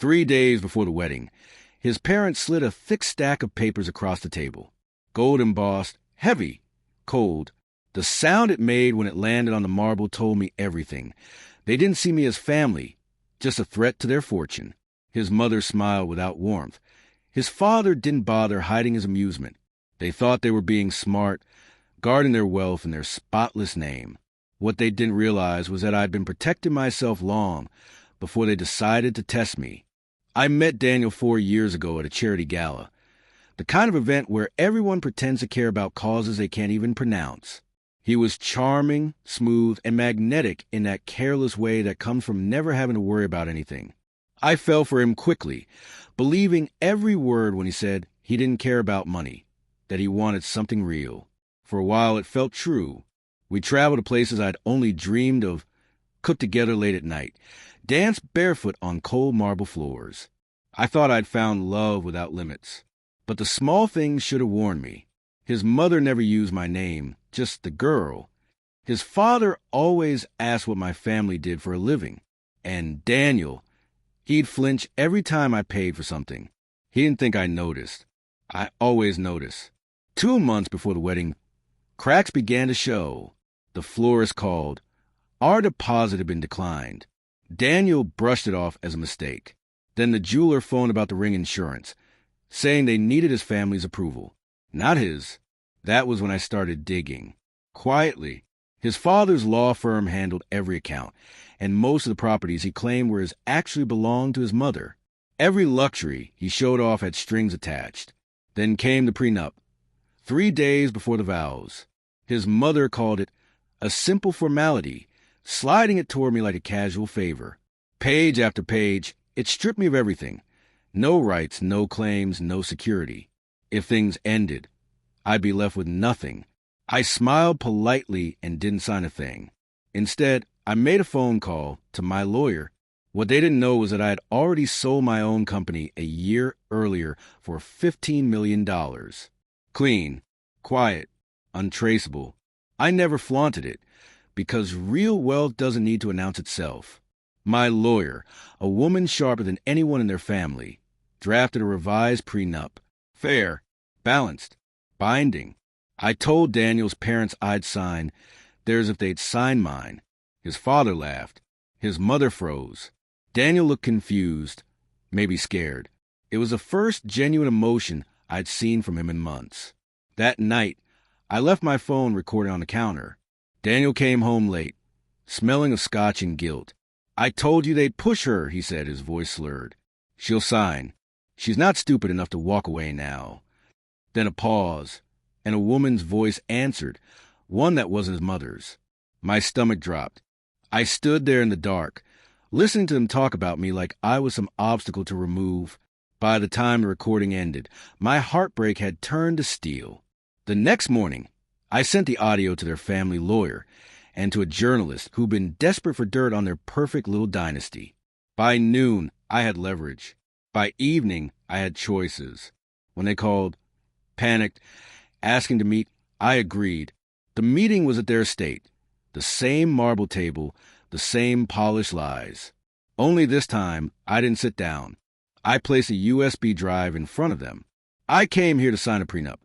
3 days before the wedding, his parents slid a thick stack of papers across the table. Gold embossed, heavy, cold. The sound it made when it landed on the marble told me everything. They didn't see me as family, just a threat to their fortune. His mother smiled without warmth. His father didn't bother hiding his amusement. They thought they were being smart, guarding their wealth and their spotless name. What they didn't realize was that I'd been protecting myself long before they decided to test me. I met Daniel 4 years ago at a charity gala, the kind of event where everyone pretends to care about causes they can't even pronounce. He was charming, smooth, and magnetic in that careless way that comes from never having to worry about anything. I fell for him quickly, believing every word when he said he didn't care about money, that he wanted something real. For a while it felt true. We traveled to places I'd only dreamed of, cooked together late at night, danced barefoot on cold marble floors. I thought I'd found love without limits. But the small things should have warned me. His mother never used my name, just the girl. His father always asked what my family did for a living. And Daniel, he'd flinch every time I paid for something. He didn't think I noticed. I always notice. 2 months before the wedding, cracks began to show. The florist called. Our deposit had been declined. Daniel brushed it off as a mistake. Then the jeweler phoned about the ring insurance, saying they needed his family's approval. Not his. That was when I started digging. Quietly. His father's law firm handled every account, and most of the properties he claimed were his actually belonged to his mother. Every luxury he showed off had strings attached. Then came the prenup. 3 days before the vows. His mother called it a simple formality, sliding it toward me like a casual favor. Page after page, it stripped me of everything. No rights, no claims, no security. If things ended, I'd be left with nothing. I smiled politely and didn't sign a thing. Instead, I made a phone call to my lawyer. What they didn't know was that I had already sold my own company a year earlier for $15 million. Clean, quiet, untraceable. I never flaunted it, because real wealth doesn't need to announce itself. My lawyer, a woman sharper than anyone in their family, drafted a revised prenup. Fair, balanced, binding. I told Daniel's parents I'd sign theirs if they'd sign mine. His father laughed. His mother froze. Daniel looked confused, maybe scared. It was the first genuine emotion I'd seen from him in months. That night, I left my phone recorded on the counter. Daniel came home late, smelling of scotch and guilt. I told you they'd push her, he said, his voice slurred. She'll sign. She's not stupid enough to walk away now. Then a pause, and a woman's voice answered, one that wasn't his mother's. My stomach dropped. I stood there in the dark, listening to them talk about me like I was some obstacle to remove. By the time the recording ended, my heartbreak had turned to steel. The next morning, I sent the audio to their family lawyer and to a journalist who'd been desperate for dirt on their perfect little dynasty. By noon, I had leverage. By evening, I had choices. When they called, panicked, asking to meet, I agreed. The meeting was at their estate. The same marble table, the same polished lies. Only this time, I didn't sit down. I placed a USB drive in front of them. I came here to sign a prenup,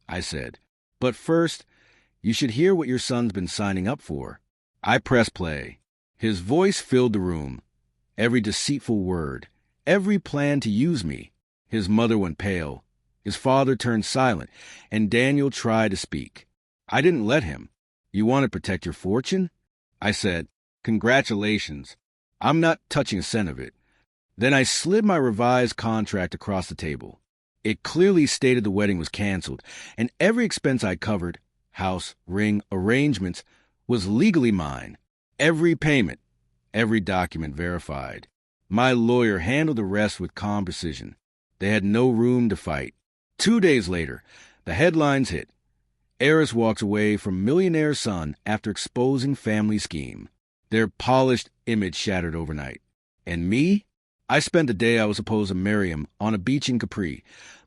I said. But first, you should hear what your son's been signing up for. I pressed play. His voice filled the room. Every deceitful word. Every plan to use me. His mother went pale. His father turned silent, and Daniel tried to speak. I didn't let him. You want to protect your fortune? I said, congratulations. I'm not touching a cent of it. Then I slid my revised contract across the table. It clearly stated the wedding was canceled, and every expense I covered, house, ring, arrangements, was legally mine. Every payment, every document verified. My lawyer handled the rest with calm precision. They had no room to fight. 2 days later, the headlines hit. Heiress walks away from millionaire son after exposing family scheme. Their polished image shattered overnight. And me? I spent the day I was supposed to marry him on a beach in Capri,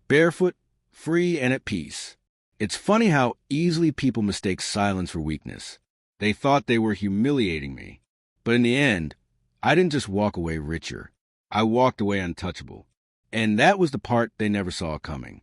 barefoot, free, and at peace. It's funny how easily people mistake silence for weakness. They thought they were humiliating me. But in the end, I didn't just walk away richer. I walked away untouchable. And that was the part they never saw coming.